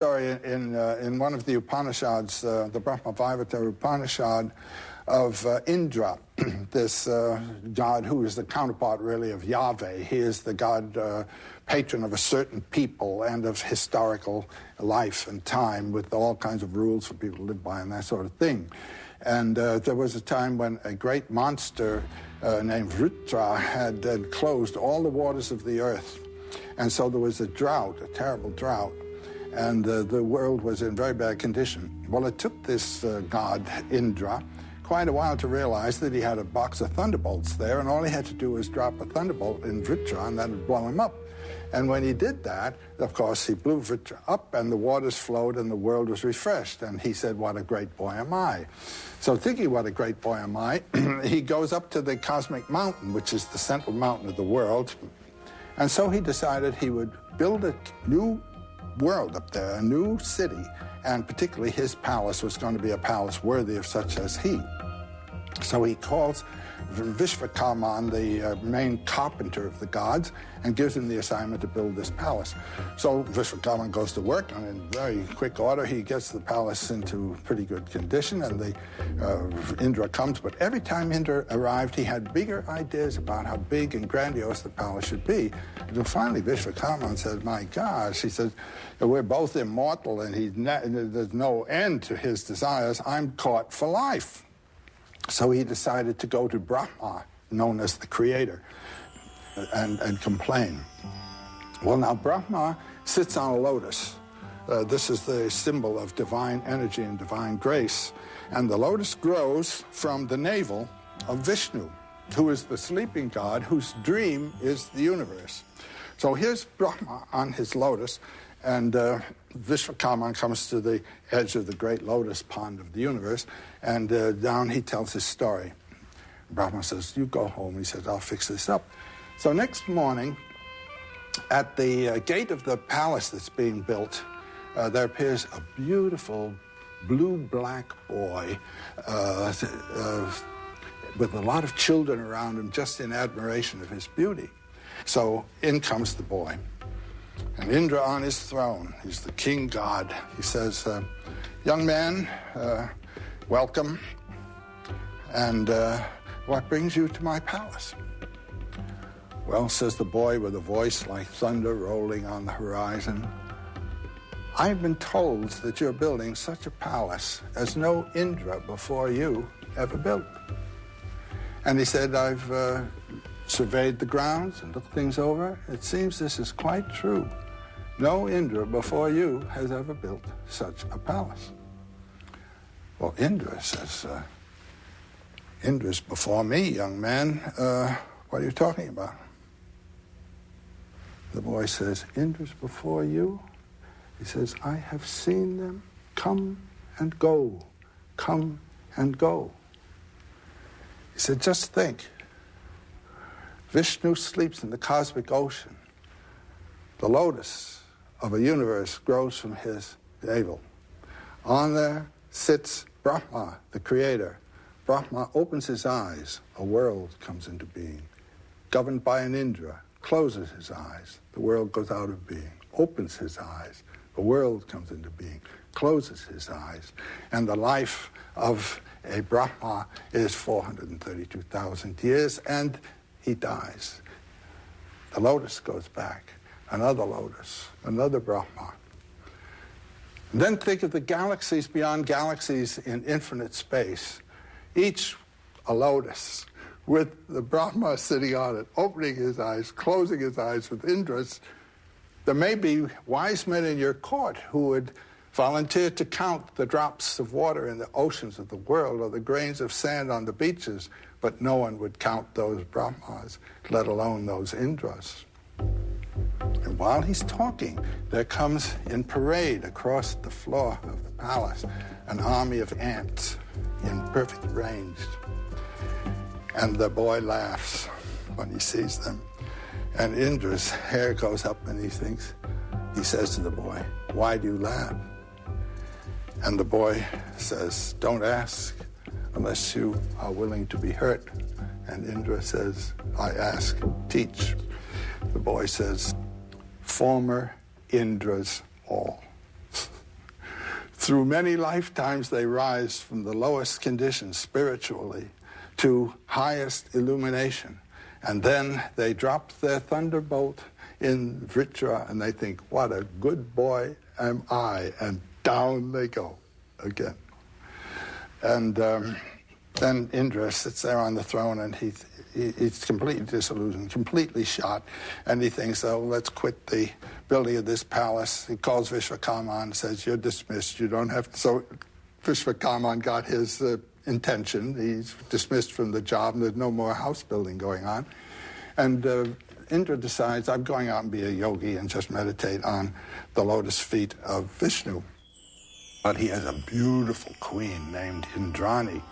Story in one of the Upanishads, the Brahma-Vaivarta Upanishad, of Indra, this god who is the counterpart, really, of Yahweh. He is the god patron of a certain people and of historical life and time, with all kinds of rules for people to live by and that sort of thing. And there was a time when a great monster named Vritra had closed all the waters of the earth. And so there was a drought, a terrible drought. And the world was in very bad condition. Well, it took this god, Indra, quite a while to realize that he had a box of thunderbolts there, and all he had to do was drop a thunderbolt in Vritra, and that would blow him up. And when he did that, of course, he blew Vritra up, and the waters flowed, and the world was refreshed. And he said, what a great boy am I. So thinking, what a great boy am I, he goes up to the cosmic mountain, which is the central mountain of the world. And so he decided he would build a new world up there, a new city, and particularly his palace was going to be a palace worthy of such as he. So he calls Vishvakarman, the main carpenter of the gods, and gives him the assignment to build this palace. So Vishvakarman goes to work, and in very quick order he gets the palace into pretty good condition, and Indra comes. But every time Indra arrived, he had bigger ideas about how big and grandiose the palace should be. And finally Vishvakarman said, my gosh, he said, we're both immortal, and there's no end to his desires. I'm caught for life. So he decided to go to Brahma, known as the creator, and complain. Well, now Brahma sits on a lotus. This is the symbol of divine energy and divine grace. And the lotus grows from the navel of Vishnu, who is the sleeping god whose dream is the universe. So here's Brahma on his lotus, and Vishvakarman comes to the edge of the great lotus pond of the universe, and down he tells his story. Brahma says, you go home. He says, I'll fix this up. So next morning, at the gate of the palace that's being built, there appears a beautiful blue-black boy with a lot of children around him, just in admiration of his beauty. So in comes the boy. And Indra on his throne, he's the king god. He says, young man, welcome. And what brings you to my palace? Well, says the boy with a voice like thunder rolling on the horizon, I've been told that you're building such a palace as no Indra before you ever built. And he said, I've surveyed the grounds and looked things over. It seems this is quite true. No Indra before you has ever built such a palace. Well, Indra says, Indra's before me, young man. What are you talking about? The boy says, Indra's before you? He says, I have seen them come and go, come and go. He said, just think. Vishnu sleeps in the cosmic ocean. The lotus of a universe grows from his navel. On there sits Brahma, the creator. Brahma opens his eyes. A world comes into being. Governed by an Indra, closes his eyes. The world goes out of being. Opens his eyes. A world comes into being. Closes his eyes. And the life of a Brahma is 432,000 years, and he dies. The lotus goes back. Another lotus, another Brahma. And then think of the galaxies beyond galaxies in infinite space, each a lotus, with the Brahma sitting on it, opening his eyes, closing his eyes with Indras. There may be wise men in your court who would volunteer to count the drops of water in the oceans of the world or the grains of sand on the beaches, but no one would count those Brahmas, let alone those Indras. And while he's talking, there comes in parade across the floor of the palace an army of ants in perfect range. And the boy laughs when he sees them. And Indra's hair goes up, and he says to the boy, why do you laugh? And the boy says, don't ask unless you are willing to be hurt. And Indra says, I ask, teach. The boy says, former Indras all. Through many lifetimes, they rise from the lowest conditions spiritually to highest illumination. And then they drop their thunderbolt in Vritra, and they think, what a good boy am I, and down they go again. And then Indra sits there on the throne, and he's completely disillusioned, completely shot, and he thinks, oh, let's quit the building of this palace. He calls Vishwakarma and says, you're dismissed, you don't have to. So Vishwakarma got his intention. He's dismissed from the job, and there's no more house building going on. And Indra decides, I'm going out and be a yogi and just meditate on the lotus feet of Vishnu. But he has a beautiful queen named Indrani.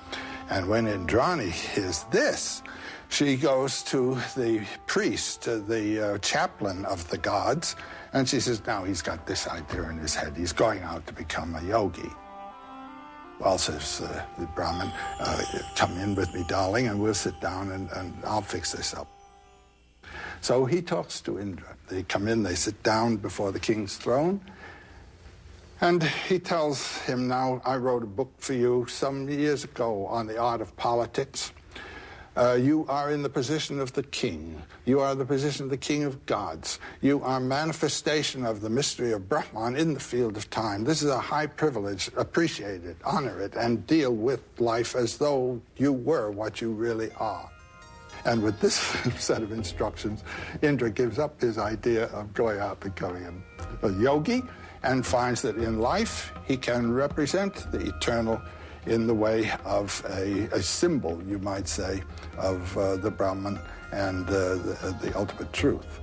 And when Indrani hears this, she goes to the priest, the chaplain of the gods, and she says, now he's got this idea in his head. He's going out to become a yogi. Well, says the Brahmin, come in with me, darling, and we'll sit down and I'll fix this up. So he talks to Indra. They come in, they sit down before the king's throne, and he tells him, now, I wrote a book for you some years ago on the art of politics. You are in the position of the king. You are the position of the king of gods. You are manifestation of the mystery of Brahman in the field of time. This is a high privilege. Appreciate it, honor it, and deal with life as though you were what you really are. And with this set of instructions, Indra gives up his idea of going out becoming a yogi and finds that in life he can represent the eternal in the way of a symbol, you might say, of the Brahman and the ultimate truth.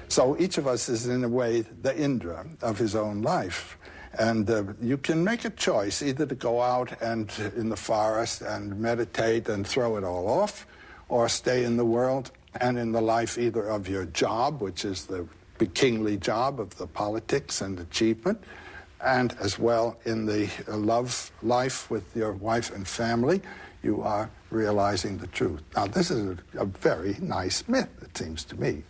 So each of us is, in a way, the Indra of his own life. And you can make a choice either to go out and in the forest and meditate and throw it all off, or stay in the world and in the life either of your job, which is the kingly job of the politics and achievement, and as well in the love life with your wife and family, you are realizing the truth. Now, this is a very nice myth, it seems to me.